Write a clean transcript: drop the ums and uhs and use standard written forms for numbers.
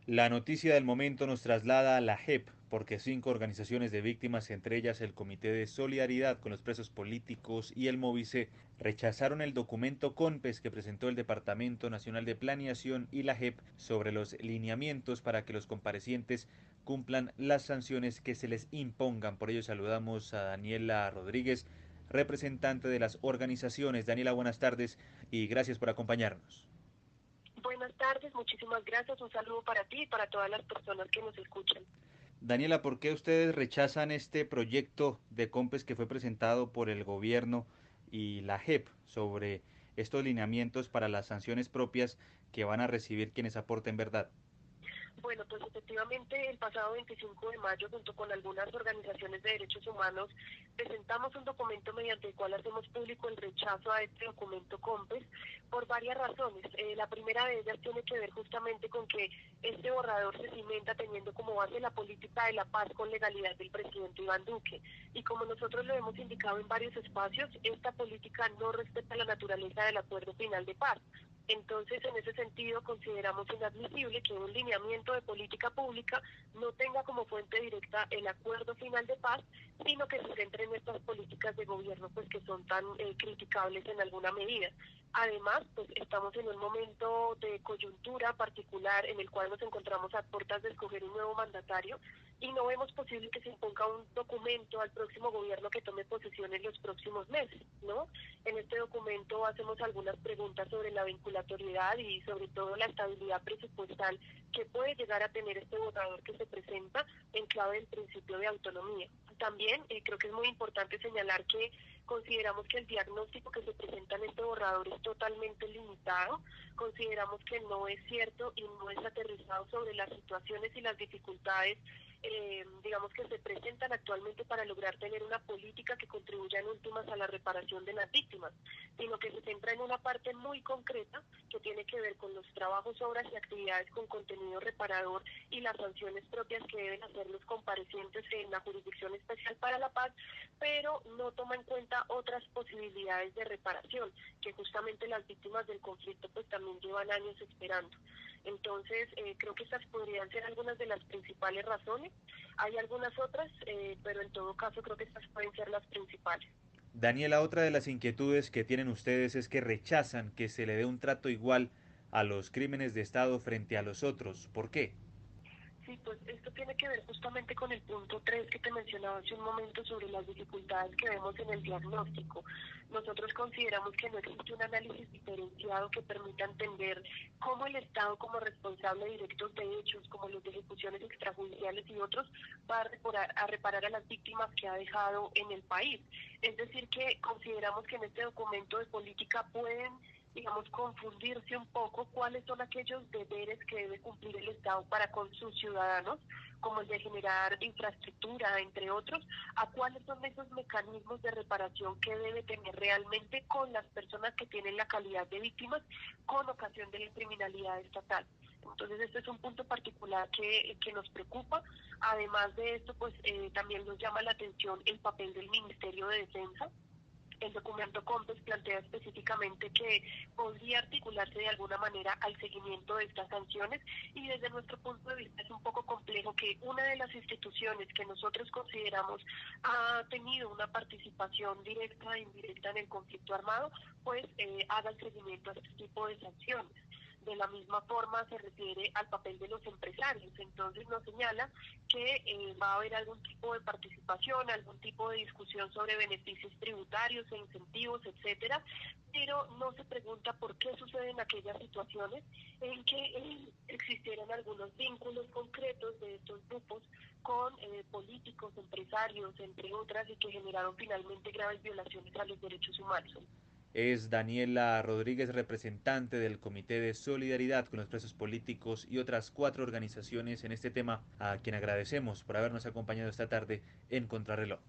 La noticia del momento nos traslada a la JEP, porque 5 organizaciones de víctimas, entre ellas el Comité de Solidaridad con los Presos Políticos y el Móvice, rechazaron el documento CONPES que presentó el Departamento Nacional de Planeación y la JEP sobre los lineamientos para que los comparecientes cumplan las sanciones que se les impongan. Por ello saludamos a Daniela Rodríguez, representante de las organizaciones. Daniela, buenas tardes y gracias por acompañarnos. Buenas tardes, muchísimas gracias. Un saludo para ti y para todas las personas que nos escuchan. Daniela, ¿por qué ustedes rechazan este proyecto de COMPES que fue presentado por el gobierno y la JEP sobre estos lineamientos para las sanciones propias que van a recibir quienes aporten verdad? Bueno, pues efectivamente el pasado 25 de mayo, junto con algunas organizaciones de derechos humanos, presentamos un documento mediante el cual hacemos público el rechazo a este documento COMPES por varias razones. La primera de ellas tiene que ver justamente con que este borrador se cimenta teniendo como base la política de la paz con legalidad del presidente Iván Duque. Y como nosotros lo hemos indicado en varios espacios, esta política no respeta la naturaleza del acuerdo final de paz. Entonces, en ese sentido, consideramos inadmisible que un lineamiento de política pública no tenga como fuente directa el acuerdo final de paz, sino que se centre en estas políticas de gobierno pues que son tan criticables en alguna medida. Además, pues estamos en un momento de coyuntura particular en el cual nos encontramos a puertas de escoger un nuevo mandatario y no vemos posible que se imponga un documento al próximo gobierno que tome posesión en los próximos meses, ¿no? En este documento hacemos algunas preguntas sobre la vinculatoriedad y sobre todo la estabilidad presupuestal que puede llegar a tener este borrador que se presenta en clave del principio de autonomía. También creo que es muy importante señalar que consideramos que el diagnóstico que se presenta en este borrador es totalmente limitado, consideramos que no es cierto y no es aterrizado sobre las situaciones y las dificultades digamos que se presentan actualmente para lograr tener una política que contribuya en últimas a la reparación de las víctimas, sino que se centra en una parte muy concreta que tiene que ver con los trabajos, obras y actividades con contenido reparador y las sanciones propias que deben hacer los comparecientes en la Jurisdicción Especial para la Paz, pero no toma en cuenta otras posibilidades de reparación que justamente las víctimas del conflicto pues también llevan años esperando. Entonces, creo que estas podrían ser algunas de las principales razones. Hay algunas otras, pero en todo caso creo que estas pueden ser las principales. Daniela, otra de las inquietudes que tienen ustedes es que rechazan que se le dé un trato igual a los crímenes de Estado frente a los otros. ¿Por qué? Sí, pues esto tiene que ver justamente con el punto 3 que te mencionaba hace un momento sobre las dificultades que vemos en el diagnóstico. Nosotros consideramos que no existe un análisis diferenciado que permita entender cómo el Estado, como responsable de directos de hechos, como los de ejecuciones extrajudiciales y otros, va a reparar a las víctimas que ha dejado en el país. Es decir, que consideramos que en este documento de política pueden digamos, confundirse un poco cuáles son aquellos deberes que debe cumplir el Estado para con sus ciudadanos, como el de generar infraestructura, entre otros, a cuáles son esos mecanismos de reparación que debe tener realmente con las personas que tienen la calidad de víctimas con ocasión de la criminalidad estatal. Entonces, este es un punto particular que nos preocupa. Además de esto, pues también nos llama la atención el papel del Ministerio de Defensa. El documento COMPES plantea específicamente que podría articularse de alguna manera al seguimiento de estas sanciones y desde nuestro punto de vista es un poco complejo que una de las instituciones que nosotros consideramos ha tenido una participación directa e indirecta en el conflicto armado, pues haga el seguimiento a este tipo de sanciones. De la misma forma se refiere al papel de los empresarios. Entonces nos señala que va a haber algún tipo de participación, algún tipo de discusión sobre beneficios tributarios e incentivos, etcétera, pero no se pregunta por qué suceden aquellas situaciones en que existieran algunos vínculos concretos de estos grupos con políticos, empresarios, entre otras, y que generaron finalmente graves violaciones a los derechos humanos. Es Daniela Rodríguez, representante del Comité de Solidaridad con los Presos Políticos y otras 4 organizaciones en este tema, a quien agradecemos por habernos acompañado esta tarde en Contrarreloj.